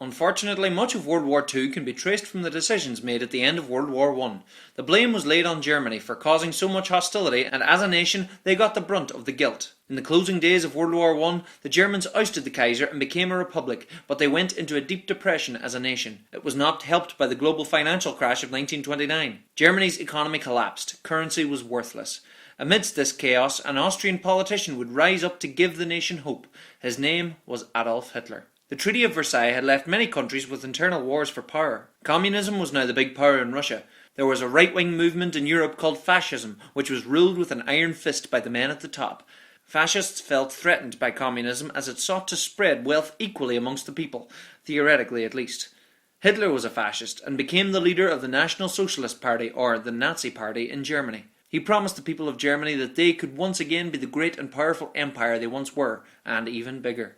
Unfortunately, much of World War II can be traced from the decisions made at the end of World War I. The blame was laid on Germany for causing so much hostility, and as a nation, they got the brunt of the guilt. In the closing days of World War I, the Germans ousted the Kaiser and became a republic, but they went into a deep depression as a nation. It was not helped by the global financial crash of 1929. Germany's economy collapsed, currency was worthless. Amidst this chaos, an Austrian politician would rise up to give the nation hope. His name was Adolf Hitler. The Treaty of Versailles had left many countries with internal wars for power. Communism was now the big power in Russia. There was a right-wing movement in Europe called fascism, which was ruled with an iron fist by the men at the top. Fascists felt threatened by communism as it sought to spread wealth equally amongst the people, theoretically at least. Hitler was a fascist and became the leader of the National Socialist Party, or the Nazi Party, in Germany. He promised the people of Germany that they could once again be the great and powerful empire they once were, and even bigger.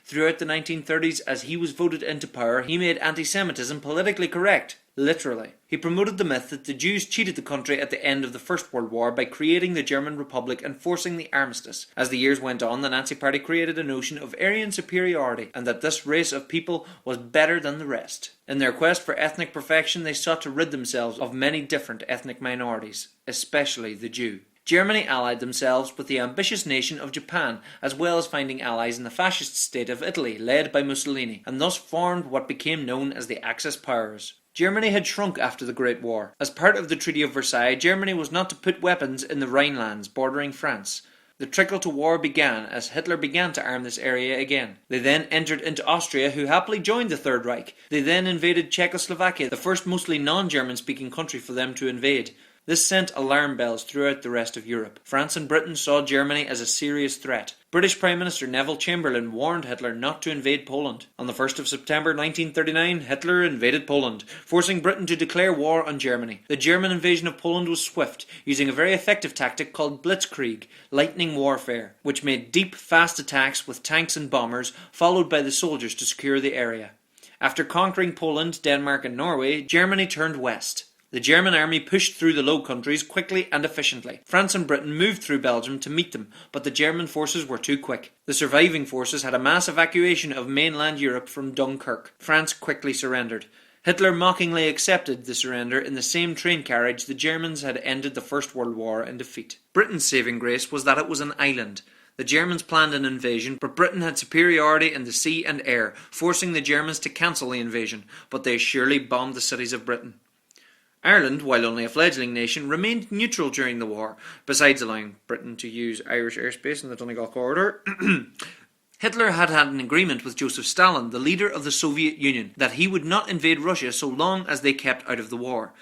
Throughout the 1930s, as he was voted into power, he made anti-Semitism politically correct, literally. He promoted the myth that the Jews cheated the country at the end of the First World War by creating the German Republic and forcing the armistice. As the years went on, the Nazi Party created a notion of Aryan superiority, and that this race of people was better than the rest. In their quest for ethnic perfection, they sought to rid themselves of many different ethnic minorities, especially the Jew. Germany allied themselves with the ambitious nation of Japan, as well as finding allies in the fascist state of Italy, led by Mussolini, and thus formed what became known as the Axis powers. Germany had shrunk after the Great War. As part of the Treaty of Versailles, Germany was not to put weapons in the Rhinelands bordering France. The trickle to war began as Hitler began to arm this area again. They then entered into Austria, who happily joined the Third Reich. They then invaded Czechoslovakia, the first mostly non-German speaking country for them to invade. This sent alarm bells throughout the rest of Europe. France and Britain saw Germany as a serious threat. British Prime Minister Neville Chamberlain warned Hitler not to invade Poland. On the 1st of September 1939, Hitler invaded Poland, forcing Britain to declare war on Germany. The German invasion of Poland was swift, using a very effective tactic called Blitzkrieg, lightning warfare, which made deep, fast attacks with tanks and bombers, followed by the soldiers to secure the area. After conquering Poland, Denmark and Norway, Germany turned west. The German army pushed through the Low Countries quickly and efficiently. France and Britain moved through Belgium to meet them, but the German forces were too quick. The surviving forces had a mass evacuation of mainland Europe from Dunkirk. France quickly surrendered. Hitler mockingly accepted the surrender in the same train carriage the Germans had ended the First World War in defeat. Britain's saving grace was that it was an island. The Germans planned an invasion, but Britain had superiority in the sea and air, forcing the Germans to cancel the invasion, but they surely bombed the cities of Britain. Ireland, while only a fledgling nation, remained neutral during the war, besides allowing Britain to use Irish airspace in the Donegal corridor. Hitler had an agreement with Joseph Stalin, the leader of the Soviet Union, that he would not invade Russia so long as they kept out of the war.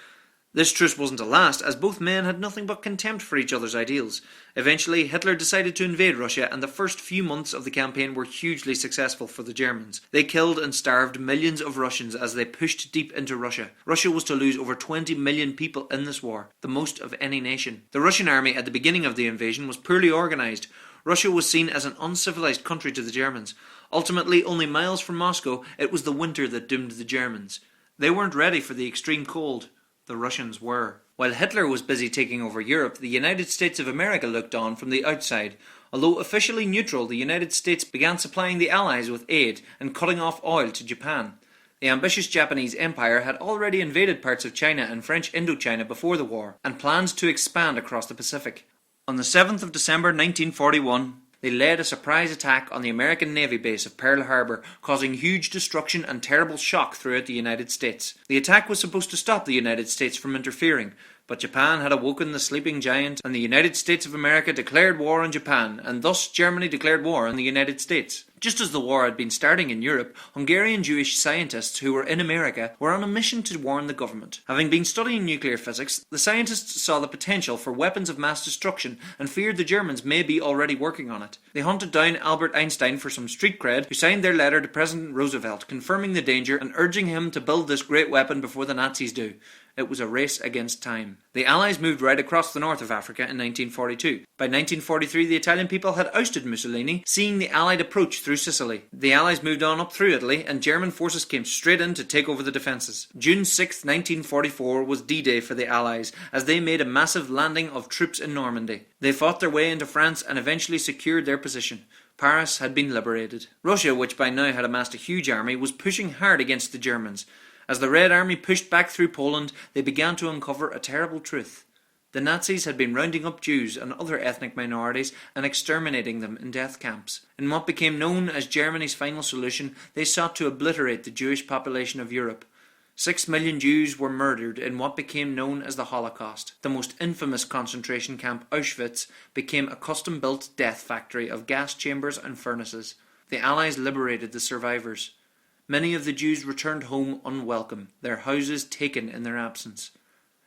This truce wasn't to last, as both men had nothing but contempt for each other's ideals. Eventually, Hitler decided to invade Russia, and the first few months of the campaign were hugely successful for the Germans. They killed and starved millions of Russians as they pushed deep into Russia. Russia was to lose over 20 million people in this war, the most of any nation. The Russian army at the beginning of the invasion was poorly organised. Russia was seen as an uncivilized country to the Germans. Ultimately, only miles from Moscow, it was the winter that doomed the Germans. They weren't ready for the extreme cold. The Russians were. While Hitler was busy taking over Europe, the United States of America looked on from the outside. Although officially neutral, the United States began supplying the Allies with aid and cutting off oil to Japan. The ambitious Japanese Empire had already invaded parts of China and French Indochina before the war, and planned to expand across the Pacific. On the 7th of December 1941, they led a surprise attack on the American Navy base of Pearl Harbor, causing huge destruction and terrible shock throughout the United States. The attack was supposed to stop the United States from interfering, but Japan had awoken the sleeping giant, and the United States of America declared war on Japan, and thus Germany declared war on the United States. Just as the war had been starting in Europe, Hungarian Jewish scientists who were in America were on a mission to warn the government. Having been studying nuclear physics, the scientists saw the potential for weapons of mass destruction and feared the Germans may be already working on it. They hunted down Albert Einstein for some street cred, who signed their letter to President Roosevelt confirming the danger and urging him to build this great weapon before the Nazis do. It was a race against time. The Allies moved right across the north of Africa in 1942. By 1943, the Italian people had ousted Mussolini, seeing the Allied approach through Sicily. The Allies moved on up through Italy, and German forces came straight in to take over the defences. June 6, 1944 was D-Day for the Allies, as they made a massive landing of troops in Normandy. They fought their way into France and eventually secured their position. Paris had been liberated. Russia, which by now had amassed a huge army, was pushing hard against the Germans. As the Red Army pushed back through Poland, they began to uncover a terrible truth. The Nazis had been rounding up Jews and other ethnic minorities and exterminating them in death camps. In what became known as Germany's final solution, they sought to obliterate the Jewish population of Europe. 6 million Jews were murdered in what became known as the Holocaust. The most infamous concentration camp, Auschwitz, became a custom-built death factory of gas chambers and furnaces. The Allies liberated the survivors. Many of the Jews returned home unwelcome, their houses taken in their absence.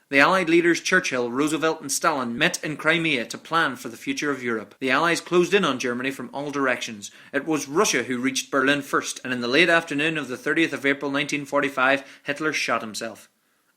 The Allied leaders Churchill, Roosevelt and Stalin met in Crimea to plan for the future of Europe. The Allies closed in on Germany from all directions. It was Russia who reached Berlin first, and in the late afternoon of the 30th of April 1945, Hitler shot himself.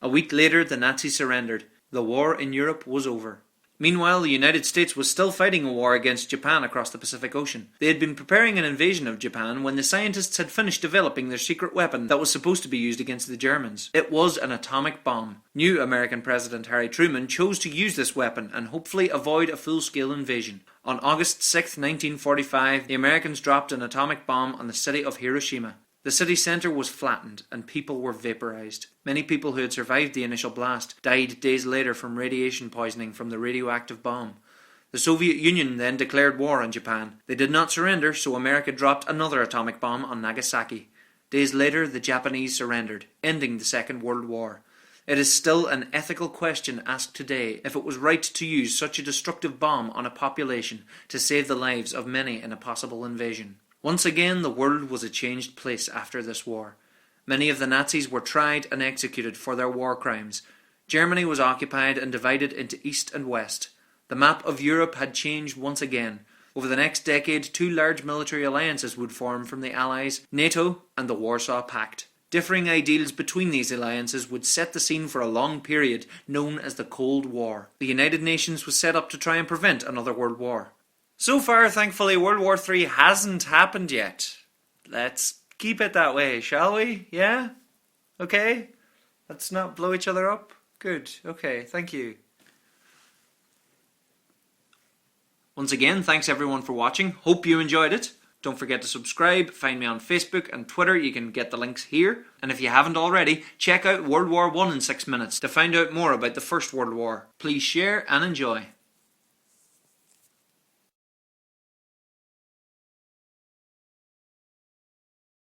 A week later, the Nazis surrendered. The war in Europe was over. Meanwhile, the United States was still fighting a war against Japan across the Pacific Ocean. They had been preparing an invasion of Japan when the scientists had finished developing their secret weapon that was supposed to be used against the Germans. It was an atomic bomb. New American President Harry Truman chose to use this weapon and hopefully avoid a full-scale invasion. On August 6, 1945, the Americans dropped an atomic bomb on the city of Hiroshima. The city centre was flattened and people were vaporised. Many people who had survived the initial blast died days later from radiation poisoning from the radioactive bomb. The Soviet Union then declared war on Japan. They did not surrender, so America dropped another atomic bomb on Nagasaki. Days later, the Japanese surrendered, ending the Second World War. It is still an ethical question asked today if it was right to use such a destructive bomb on a population to save the lives of many in a possible invasion. Once again, the world was a changed place after this war. Many of the Nazis were tried and executed for their war crimes. Germany was occupied and divided into East and West. The map of Europe had changed once again. Over the next decade, 2 large military alliances would form from the Allies, NATO and the Warsaw Pact. Differing ideals between these alliances would set the scene for a long period known as the Cold War. The United Nations was set up to try and prevent another world war. So far, thankfully, World War III hasn't happened yet. Let's keep it that way, shall we? Yeah? Okay? Let's not blow each other up? Good. Okay, thank you. Once again, thanks everyone for watching. Hope you enjoyed it. Don't forget to subscribe. Find me on Facebook and Twitter. You can get the links here. And if you haven't already, check out World War I in 6 minutes to find out more about the First World War. Please share and enjoy.